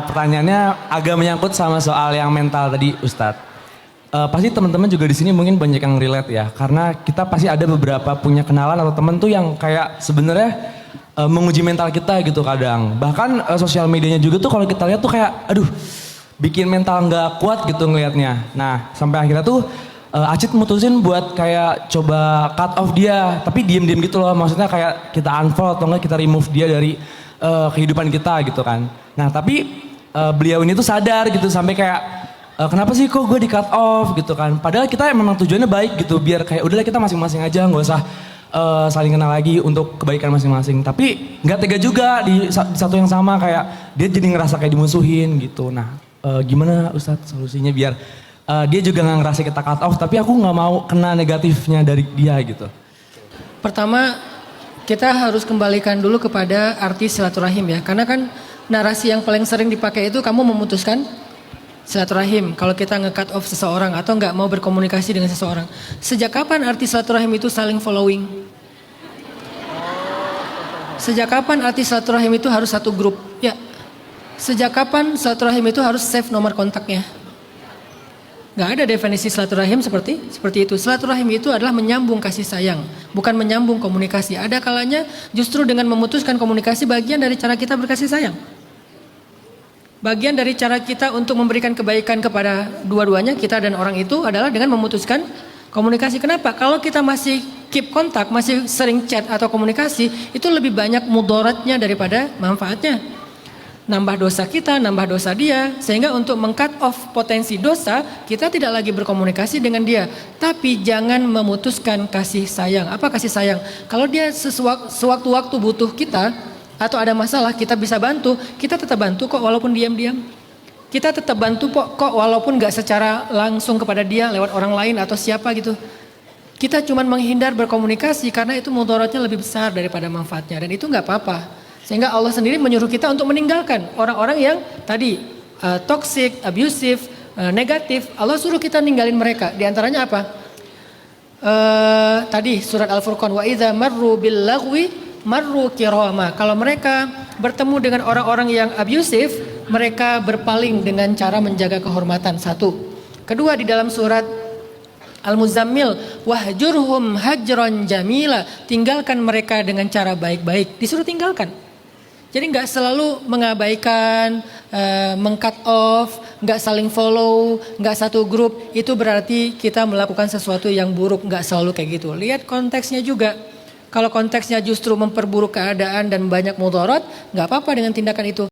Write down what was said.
Pertanyaannya agak menyangkut sama soal yang mental tadi, Ustadz. Pasti teman-teman juga di sini mungkin banyak yang relate ya, karena kita pasti ada beberapa punya kenalan atau temen tuh yang kayak sebenarnya menguji mental kita gitu kadang. Bahkan sosial medianya juga tuh kalau kita lihat tuh kayak, aduh, bikin mental nggak kuat gitu ngelihatnya. Nah, sampai akhirnya tuh Acit mutusin buat kayak coba cut off dia, tapi diem-diem gitu loh. Maksudnya kayak kita unfollow atau enggak kita remove dia dari kehidupan kita gitu kan. Nah, tapi beliau ini tuh sadar gitu sampai kayak kenapa sih kok gue di cut off gitu kan. Padahal kita memang tujuannya baik gitu, biar kayak udahlah kita masing-masing aja, nggak usah saling kenal lagi untuk kebaikan masing-masing. Tapi nggak tega juga di satu yang sama, kayak dia jadi ngerasa kayak dimusuhin gitu. Nah, gimana Ustadz solusinya biar dia juga nggak ngerasa kita cut off, tapi aku nggak mau kena negatifnya dari dia gitu. Pertama, kita harus kembalikan dulu kepada arti silaturahim ya. Karena kan narasi yang paling sering dipakai itu kamu memutuskan silaturahim. Kalau kita nge-cut off seseorang atau nggak mau berkomunikasi dengan seseorang. Sejak kapan arti silaturahim itu saling following? Sejak kapan arti silaturahim itu harus satu grup? Ya. Sejak kapan silaturahim itu harus save nomor kontaknya? Nggak ada definisi silaturahim seperti itu. Silaturahim itu adalah menyambung kasih sayang, bukan menyambung komunikasi. Ada kalanya justru dengan memutuskan komunikasi bagian dari cara kita berkasih sayang. Bagian dari cara kita untuk memberikan kebaikan kepada dua-duanya, kita dan orang itu adalah dengan memutuskan komunikasi. Kenapa? Kalau kita masih keep kontak, masih sering chat atau komunikasi, itu lebih banyak mudaratnya daripada manfaatnya. Nambah dosa kita, nambah dosa dia. Sehingga untuk meng-cut off potensi dosa, kita tidak lagi berkomunikasi dengan dia. Tapi jangan memutuskan kasih sayang. Apa kasih sayang? Kalau dia sewaktu-waktu butuh kita, atau ada masalah, kita bisa bantu, kita tetap bantu kok walaupun diam-diam. Kita tetap bantu kok walaupun gak secara langsung kepada dia, lewat orang lain atau siapa gitu. Kita cuma menghindar berkomunikasi karena itu mudaratnya lebih besar daripada manfaatnya. Dan itu gak apa-apa. Sehingga Allah sendiri menyuruh kita untuk meninggalkan orang-orang yang tadi toxic, abusive, negatif. Allah suruh kita ninggalin mereka. Di antaranya apa? Tadi surat Al-Furqan, wa idza marru bil lagwi marru kirama. Kalau mereka bertemu dengan orang-orang yang abusive, mereka berpaling dengan cara menjaga kehormatan. Satu. Kedua, di dalam surat Al-Muzammil, wahjurhum hajran jamila. Tinggalkan mereka dengan cara baik-baik. Disuruh tinggalkan. Jadi nggak selalu mengabaikan, meng-cut off, nggak saling follow, nggak satu grup. Itu berarti kita melakukan sesuatu yang buruk, nggak selalu kayak gitu. Lihat konteksnya juga. Kalau konteksnya justru memperburuk keadaan dan banyak mudarat, nggak apa-apa dengan tindakan itu.